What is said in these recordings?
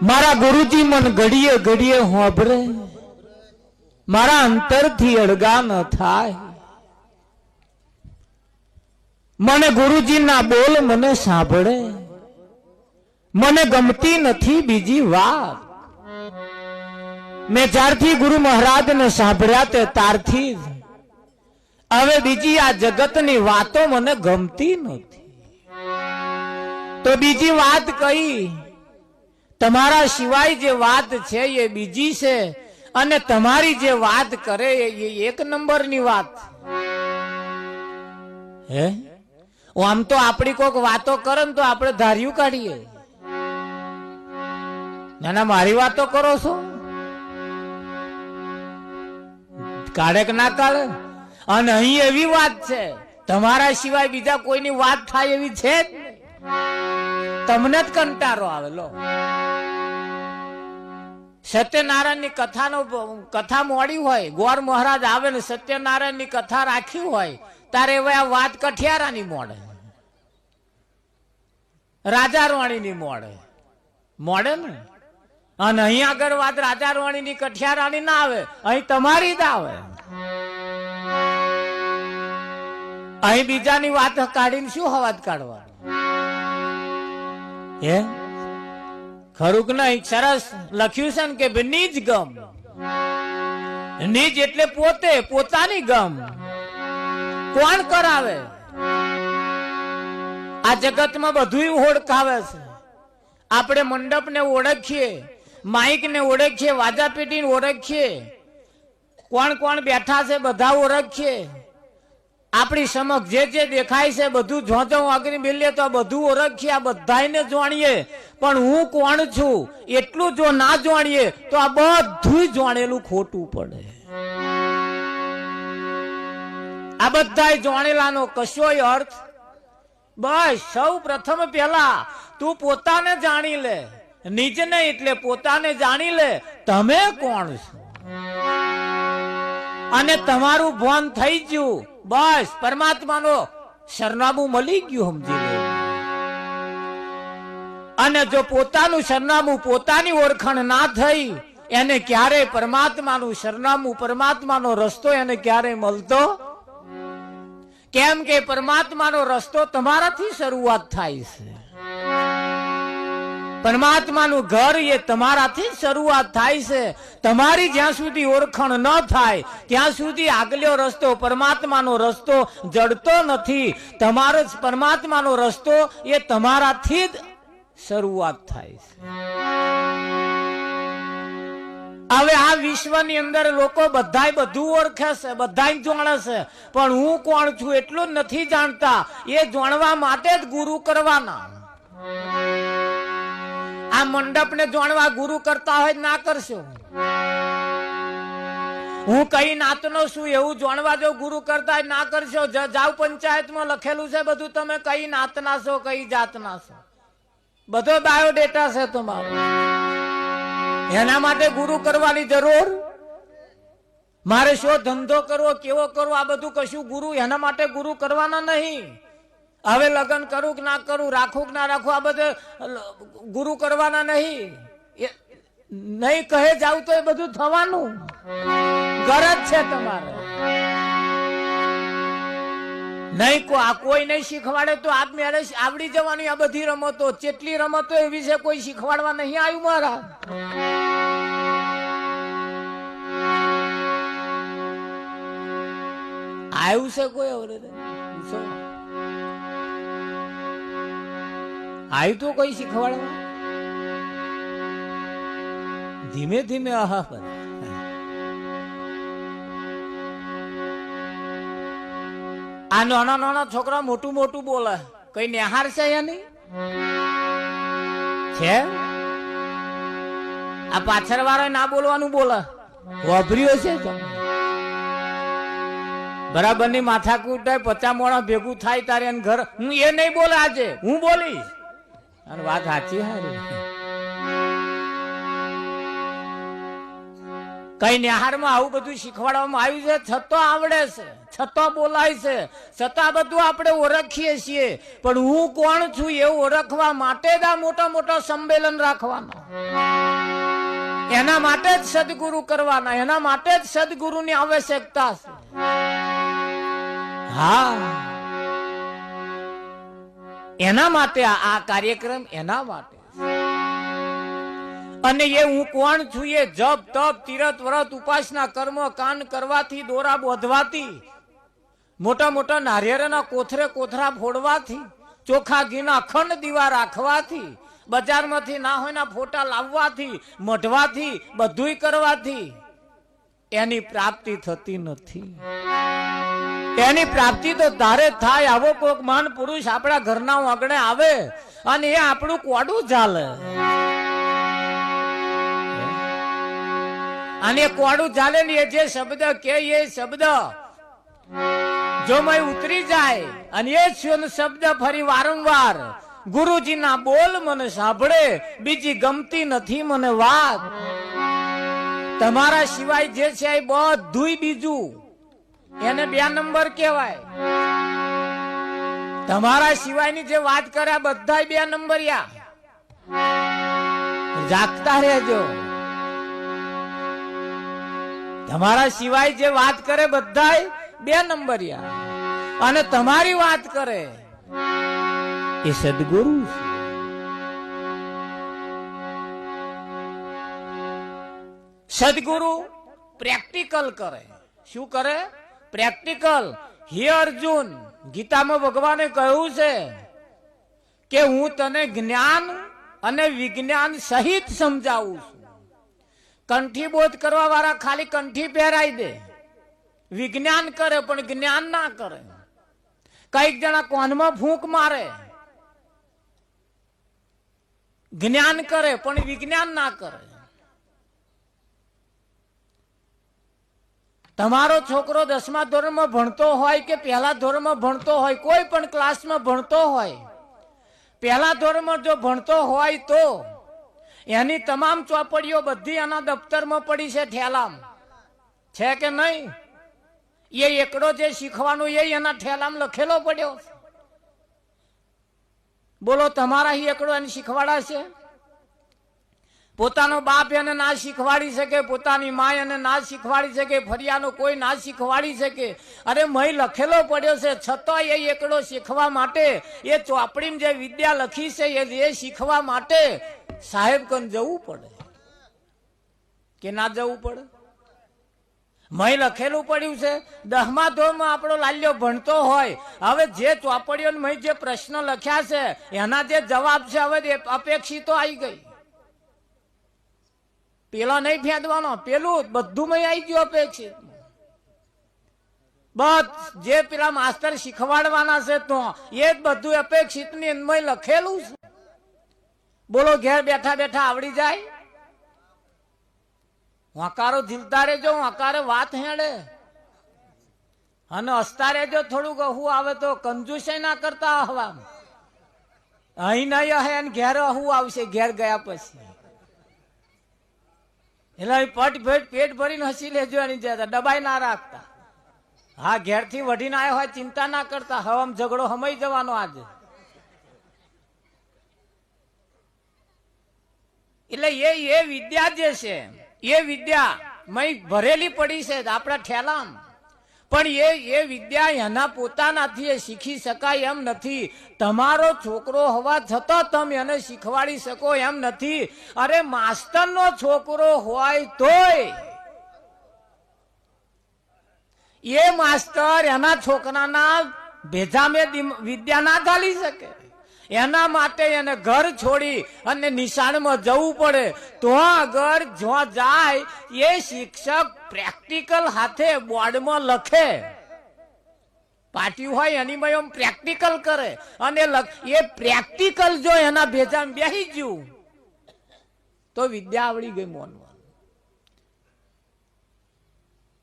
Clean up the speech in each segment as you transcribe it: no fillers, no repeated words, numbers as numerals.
મારા ગુરુજી મન ઘડીએ ઘડીએ હોભરે, મારા અંતરથી અળગા ન થાય. મને ગુરુજીના બોલ મને સાંભળે, મને ગમતી નથી બીજી વાત. મેં જ્યારથી ગુરુ મહારાજને સાંભળ્યા તે તારથી જ હવે બીજી આ જગતની વાતો મને ગમતી નથી. તો બીજી વાત કઈ? તમારા સિવાય જે વાત છે એ બીજી છે, અને તમારી જે વાત કરે એ એક નંબરની વાત. હે આમ તો આપણી કોક વાતો કરે ને તો આપણે ધાર્યું કાઢીએ. ના ના, મારી વાતો કરો છો, કાઢે કે ના કાઢે? અને અહીં એવી વાત છે, તમારા સિવાય બીજા કોઈની વાત થાય એવી છે જ નહીં. તમને જ કંટાળો આવે. લો, સત્યનારાયણ ની કથા મોડી હોય, ગોર મહારાજ આવે ને સત્યનારાયણ ની કથા રાખી હોય, તારે હવે આ વાત કઠિયારાની મોડે, રાજા રાણી ની મોડે ને. અને અહીં આગળ વાત રાજા રાણી ની કઠિયારાની ના આવે, અહીં તમારી જ આવે. અહીં બીજાની વાત કાઢીને શું હવાજ કાઢવાનું? હે ખરું કે નહીં? સરસ લખ્યું છે ને કે નિજ ગમ. નિજ એટલે પોતે, પોતાની ગમ કોણ કરાવે? આ જગતમાં બધું ઓળખાવે છે. આપણે મંડપ ને ઓળખીએ, માઇક ને ઓળખીએ, વાજા પેટી ને ઓળખીએ, કોણ કોણ બેઠા છે બધા ઓળખીએ. આપણી સમક્ષ જે જે દેખાય છે બધું જોજો આગળ મિલીએ તો બધું ઓળખીએ, આ બધાને જાણીએ. પણ હું કોણ છું એટલું જો ના જાણીએ તો આ બધું જાણેલું ખોટું પડે. આ બધા જાણેલાનો કશોય અર્થ. બસ સૌ પ્રથમ પહેલા તું પોતાને જાણી લે, નિજને એટલે પોતાને જાણી લે તમે કોણ છો. અને તમારું ભાન થઈ ગયું, બસ પરમાત્માનો સરનામું મળી ગયું, સમજી લો. અને જો પોતાનું સરનામું, પોતાની ઓળખાણ ના થઈ, એને ક્યારે પરમાત્માનું સરનામું, પરમાત્માનો રસ્તો એને ક્યારે મળતો? કેમ કે પરમાત્માનો રસ્તો તમારાથી શરૂઆત થાય છે. પરમાત્માનું ઘર એ તમારાથી શરૂઆત થાય છે. તમારી જ્યાં સુધી ઓળખાણ ન થાય ત્યાં સુધી આગલો રસ્તો, પરમાત્માનો રસ્તો જડતો નથી. તમારો પરમાત્માનો રસ્તો એ તમારાથી જ શરૂઆત થાય છે. હવે આ વિશ્વની અંદર લોકો બધાય બધું ઓળખે છે, બધાય જાણે છે, પણ હું કોણ છું એટલું જ નથી જાણતા. એ જાણવા માટે જ ગુરુ કરવાના. આ મંડપ ને જાણવા ગુરુ કરતા હોય ના કરશો. હું કઈ નાતનો છું એવું જાણવા જો ગુરુ કરતા ના કરશો. જાવ પંચાયતમાં લખેલું છે બધું, તમે કઈ નાતના છો, કઈ જાતના છો, બધો બાયોડેટા છે તમારો. એના માટે ગુરુ કરવાની જરૂર. મારે શો ધંધો કરવો, કેવો કરવો, આ બધું કશું ગુરુ, એના માટે ગુરુ કરવાના નહીં. હવે લગ્ન કરું કે ના કરું, રાખું કે ના રાખું, આ બધે ગુરુ કરવાના નહીં. નહીં કહે જાવ તો એ બધું થવાનું. ગરજ છે તમારે. નહીં કોઈ નહીં શીખવાડે તો આપ મેરે આવડી જવાની. આ બધી રમતો, કેટલી રમતો એવી છે કોઈ શીખવાડવા નહીં આવ્યું. મારા આવ્યું છે કોઈ? આવ્યું તો કોઈ શીખવાડવા? ધીમે ધીમે આહા પર આ નાના નાના છોકરા મોટું મોટું બોલે, કઈ નિહાર છે એની છે? આ પાછળ વાળા ના બોલવાનું બોલે, વાપર્યું છે બરાબર ની માથાકૂટ થાય. 50 મોણા ભેગું થાય તારે ઘર. હું એ નહીં બોલે, આજે હું બોલીશ. અને વાત સાચી. હારી કઈ નિહારમાં આવું બધું શીખવાડવામાં આવ્યું છે, છતાં આવડે છે, છતાં બોલાય છે, છતાં બધું આપણે ઓળખીએ છીએ. પણ હું કોણ છું એવું ઓળખવા માટે જ આ મોટા મોટા સંમેલન રાખવાના, એના માટે જ સદગુરુ કરવાના, એના માટે જ સદગુરુની આવશ્યકતા છે. હા, એના માટે આ કાર્યક્રમ, એના માટે. અને એ હું કોણ છું એ જપ તપ તીરથ વ્રત ઉપાસના કર્મ કાન કરવાથી, દોરા બોધવાથી, મોટા મોટા નારિયેળના કોથરા ફોડવાથી, ચોખા ઘીના અખંડ દીવા રાખવાથી, બજારમાંથી ના હોય ના ફોટા લાવવાથી, મઢવાથી, બધુંય કરવાથી એની પ્રાપ્તિ થતી નથી. એની પ્રાપ્તિ તો તારે થાય આવો કોક મહાન પુરુષ આપણા ઘરના આંગણે આવે અને એ આપણું કોડું ચાલે. અને કોડું ચાલે ને એ જે શબ્દ કે એ શબ્દ જો મય ઉતરી જાય અને એ શબ્દ ફરી વારંવાર ગુરુજીના બોલ મને સાંભળે, બીજી ગમતી નથી મને વાત. તમારા સિવાય જે છે એ બધુંય બીજું, એને 2 નંબર કહેવાય. તમારા સિવાયની જે વાત કરે બધા 2 નંબરિયા. જાગતા રહેજો. તમારા સિવાય જે વાત કરે બધા 2 નંબરિયા, અને તમારી વાત કરે એ સદગુરુ છે. સદગુરુ પ્રેક્ટિકલ કરે. શું કરે? પ્રેક્ટિકલ. હે અર્જુન, ગીતામાં ભગવાને કહ્યું છે કે હું તને જ્ઞાન અને વિજ્ઞાન સહિત સમજાવું છું. કંઠી બોધ કરવા વાળા ખાલી કંઠી પહેરાઈ દે, વિજ્ઞાન કરે પણ જ્ઞાન ના કરે. કઈક જણા કોનમાં ફૂંક મારે, જ્ઞાન કરે પણ વિજ્ઞાન ના કરે. તમારો છોકરો 10મા ધોરણમાં ભણતો હોય કે પહેલા ધોરણમાં ભણતો હોય, કોઈ પણ ક્લાસમાં ભણતો હોય, પહેલા ધોરણમાં જો ભણતો હોય તો એની તમામ ચોપડીઓ બધી એના દફતરમાં પડી છે, ઠેલામાં છે કે નહીં? એ એકડો જે શીખવાનું એ એના ઠેલામાં લખેલો પડ્યો. બોલો, તમારા એકડો એને શીખવાડાશે? પોતાનો બાપ એને ના શીખવાડી શકે, પોતાની મા એને ના શીખવાડી શકે, ફરિયાનો કોઈ ના શીખવાડી શકે. અરે મય લખેલો પડ્યો છે, છતાં એ એકડો શીખવા માટે, એ ચોપડીમાં જે વિદ્યા લખી છે એ શીખવા માટે સાહેબ કન જવું પડે કે ના જવું પડે? મય લખેલું પડ્યું છે. 10મા ધોરણમાં આપણો લાલ્યો ભણતો હોય, હવે જે ચોપડીઓ મય જે પ્રશ્ન લખ્યા છે એના જે જવાબ છે હવે અપેક્ષિતો આવી ગઈ. પેલા નહીં ફેંદવાનો, પેલું બધું મય આવી ગયું અપેક્ષિત. બસ જે પેલા માસ્ટર શીખવાડવાના છે તો એ જ બધું અપેક્ષિત ની મય લખેલું છે. બોલો, ઘેર બેઠા બેઠા આવડી જાય? વાંકારો ઝીલતા રહેજો, વાંકારે વાત હેડે અને હસતા રહેજો. થોડુંક અહું આવે તો કંજુસાઈ ના કરતા હવા. અહીં નહીં હે અને ઘેર અહું આવશે ઘેર ગયા પછી. એટલે પેટ ભરીને હસી લેજો એની જતા, દબાઈ ના રાખતા. હા, ઘેરથી વઢીને આવ્યો હોય ચિંતા ના કરતા, હવામાં ઝઘડો હમાઈ જવાનો આજે. એટલે એ વિદ્યા જે છે એ વિદ્યા મય ભરેલી પડી છે આપણા ઠેલામ, પણ એ વિદ્યા એના પોતાનાથી એ શીખી શકાય એમ નથી. તમારો છોકરો હોવા છતાં તમે એને શીખવાડી શકો એમ નથી. અરે માસ્તરનો છોકરો હોય તોય એ માસ્તર એના છોકરાના ભેજામે વિદ્યા ના ગાલી શકે. એના માટે એને ઘર છોડી અને નિશાળમાં જવું પડે. તો આગળ જો જાય એ શિક્ષક પ્રેક્ટિકલ હાથે બોર્ડમાં લખે, પાટિયું હોય એની માં પ્રેક્ટિકલ કરે અને એ પ્રેક્ટિકલ જો એના ભેજામાં બેસી ગયું તો વિદ્યા આવડી ગઈ મોનવા.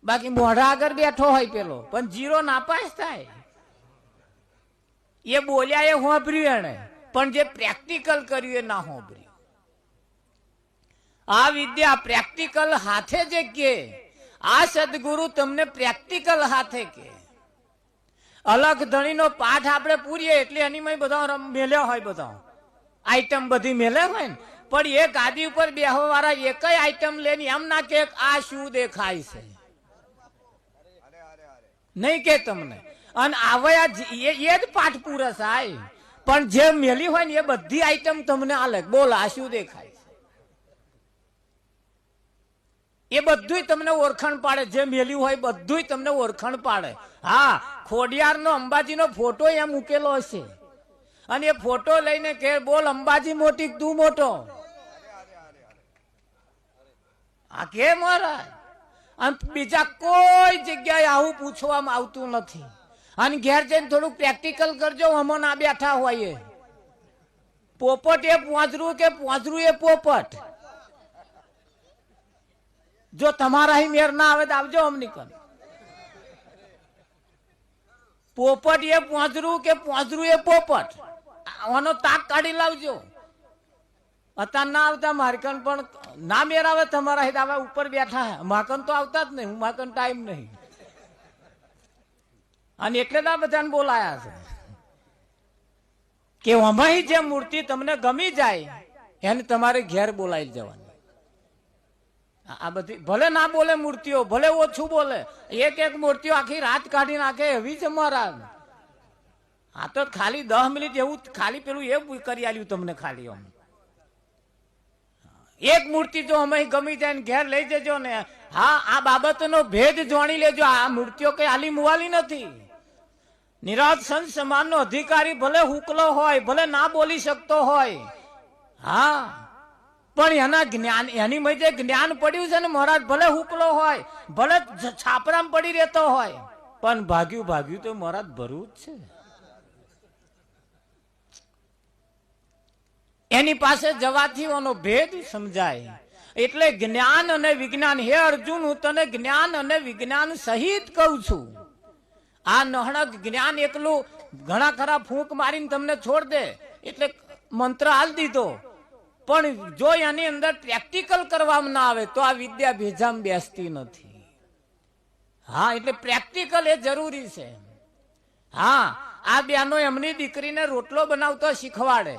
બાકી મોઢા આગળ બેઠો હોય પેલો પણ જીરો નાપાસ થાય. એ બોલ્યા એ હોંભર્યું એને, પણ જે પ્રેક્ટિકલ કર્યું એ ના હોંભર્યું. આ વિદ્યા પ્રેક્ટિકલ હાથે જે કે આ સદગુરુ તમને પ્રેક્ટિકલ હાથે કે અલગ ધણીનો પાઠ આપણે પૂરીએ એટલે એની બધા મેલ્યો હોય, બધા આઈટમ બધી મેલે હોય ને, પણ એ ગાદી ઉપર બેહવા વાળા એક આઈટમ લઈને એમ ના કે આ શું દેખાય છે, નહીં કે તમને. અને આવ્યા એ જ પાઠ પૂરો થાય, પણ જે મેલી હોય ને એ બધી આઈટમ તમને આલે, બોલ આ શું દેખાય છે, એ બધું તમને ઓળખાણ પાડે. જે મેલ્યું હોય બધું તમને ઓળખાણ પાડે. હા, ખોડિયાર નો અંબાજી નો ફોટો એમ મૂકેલો હશે અને એ ફોટો લઈને કે બોલ અંબાજી મોટી તું મોટો, આ કે મહારાજ. અને બીજા કોઈ જગ્યાએ આવું પૂછવામાં આવતું નથી. અને ઘેર જઈને થોડુંક પ્રેક્ટિકલ કરજો. અમો ના બેઠા હોય પોપટ એ પોંજરું કે પોંજરું એ પોપટ. જો તમારા અહીં મેર ના આવે તો આવજો અમની કન. પોપટ એ પોંજરું કે પોંજરું એ પોપટ, આનો તાક કાઢી લાવજો. અત્યારે ના આવતા મારકન પણ ના મેર આવે તમારા હિત આવે ઉપર બેઠા હે. માકન તો આવતા જ નહીં, હું માકન ટાઈમ નહીં. અને એટલે જ આ બધાને બોલાયા છે કે અમારી જે મૂર્તિ તમને ગમી જાય એને તમારે ઘેર બોલાવી જવાની. આ બધી ભલે ના બોલે મૂર્તિઓ, ભલે ઓછું બોલે, એક એક મૂર્તિઓ આખી રાત કાઢી નાખે એવી છે મહારાજ. આ તો ખાલી 10 મિનિટ એવું ખાલી પેલું એ કરી આલ્યું તમને ખાલી. આમ એક મૂર્તિ જો અમે ગમી જાય ને ઘેર લઈ જજો ને. હા, આ બાબતનો ભેદ જાણી લેજો. આ મૂર્તિઓ કઈ આલી મુવાલી નથી. નિરાત સંત સમાનનો અધિકારી ભલે હુકલો હોય, ભલે ના બોલી શકતો હોય, હા, પણ એના જ્ઞાન એની મધ્ય જ્ઞાન પડ્યું છે ને મહારાજ. ભલે હુકલો હોય, ભલે છાપરામ પડી રહેતો હોય, પણ ભાગ્યું ભાગ્યું તો મહારાજ ભરવું જ છે. એની પાસે જવાથી એનો ભેદ સમજાય. એટલે જ્ઞાન અને વિજ્ઞાન, હે અર્જુન હું તને જ્ઞાન અને વિજ્ઞાન સહિત કહું છું. આ નહણક જ્ઞાન એકલું ઘણા ખરા ફૂંક મારીને તમને છોડ દે એટલે મંત્ર હાલ દીધો, પણ જો એની અંદર પ્રેક્ટિકલ કરવામાં ના આવે તો આ વિદ્યા ભેજામાં બેસતી નથી. હા, એટલે પ્રેક્ટિકલ એ જરૂરી છે. હા, આ બેનો એમની દીકરીને રોટલો બનાવતો શીખવાડે,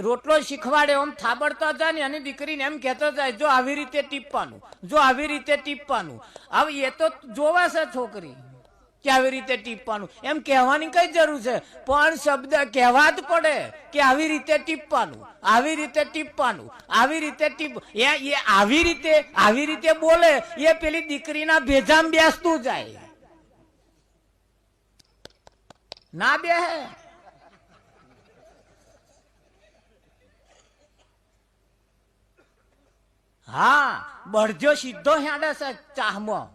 રોટલો શીખવાડે, આમ થાબડતા જાય ને એની દીકરીને એમ કહેતો જાય જો આવી રીતે ટીપવાનું, જો આવી રીતે ટીપવાનું. હવે એ તો જોવે છે છોકરી કે આવી રીતે ટીપવાનું, એમ કહેવાની કઈ જરૂર છે, પણ શબ્દ કહેવા જ પડે કે આવી રીતે ટીપવાનું, આવી રીતે ટીપવાનું, આવી રીતે ટીપ. એ આવી રીતે બોલે એ પેલી દીકરીના ભેજામાં બેસતું જાય, ના બેહે. હા, બળજો સીધો હેડે છે ચાહમાં,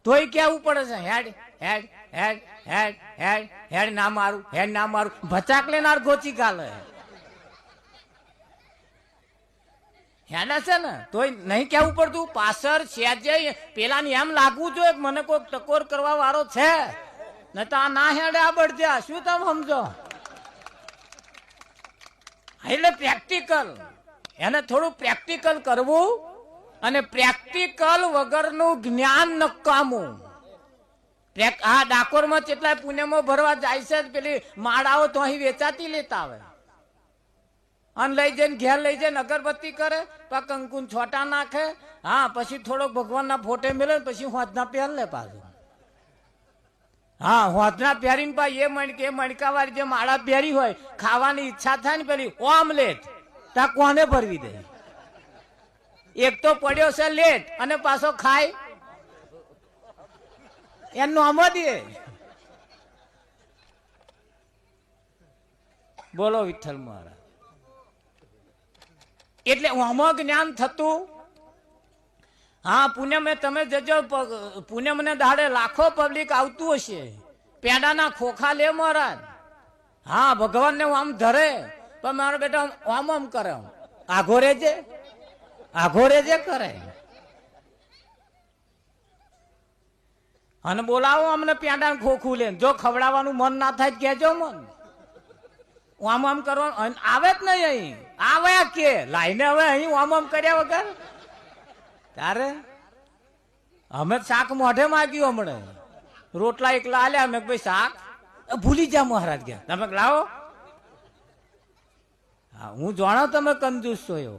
તોય કેવું પડે છે હેડ હેડ હેડ હેડ હેડ હેડ ના મારું, હેડ ના મારું. ભચાક લેનાર ગોચી કાલે હેડે છે ને તોય નહીં કેવું પડતું. પાછળ સેજે પેલા ને એમ લાગવું જોઈએ મને કોઈ ટકોર કરવા વાળો છે, ન તો આ ના હેડે આ બળજ્યા. શું તમે સમજો? એટલે પ્રેક્ટિકલ, એને થોડું પ્રેક્ટિકલ કરવું. અને પ્રેક્ટિકલ વગરનું જ્ઞાન નકામું. આ ડાકોરમાં કેટલાય પુણ્યમાં ભરવા જાય છે, પેલી માળાઓ તો અહીં વેચાતી લેતા આવે અને લઈ જઈને ઘેર લઈ જઈને અગરબત્તી કરે, કંકુન છોટા નાખે. હા, પછી થોડોક ભગવાનના ફોટે મેળવે, પછી હોજના પહેર લે પાછું. હા, હોજના પહેરીને પાછી એ મણકા વાળી જે માળા પહેરી હોય, ખાવાની ઈચ્છા થાય ને પેલી ઓમલેટ, તા કોને ભરવી દે? એક તો પડ્યો છે લેટ અને પાછો ખાય એનું આમ દે. બોલો વિઠ્ઠલ મહારાજ. એટલે આમાં જ્ઞાન થતું. હા, પુણ્યમે તમે જજો, પુણ્યમ ને દાડે લાખો પબ્લિક આવતું હશે, પેડાના ખોખા લે મહારાજ. હા, ભગવાન ને આમ ધરે, પણ મારો બેટા આમ આમ કરે, આઘો રેજે કરે. અને બોલાવો અમને પેંડા ખોખું લે. જો ખવડાવવાનું મન ના થાય કેજો મન, આમ આમ કરવાનું આવે જ નહીં અહીં. આવે કે લાઈને હવે અહીં આમ આમ કર્યા વગર તારે અમે શાક મોઢે માગ્યું હમણાં રોટલા એકલા આલ્યા મેં ભાઈ શાક ભૂલી જા મહારાજ ગયા તમે લાવો હા હું જાણો તમે કંજૂસ છો એવો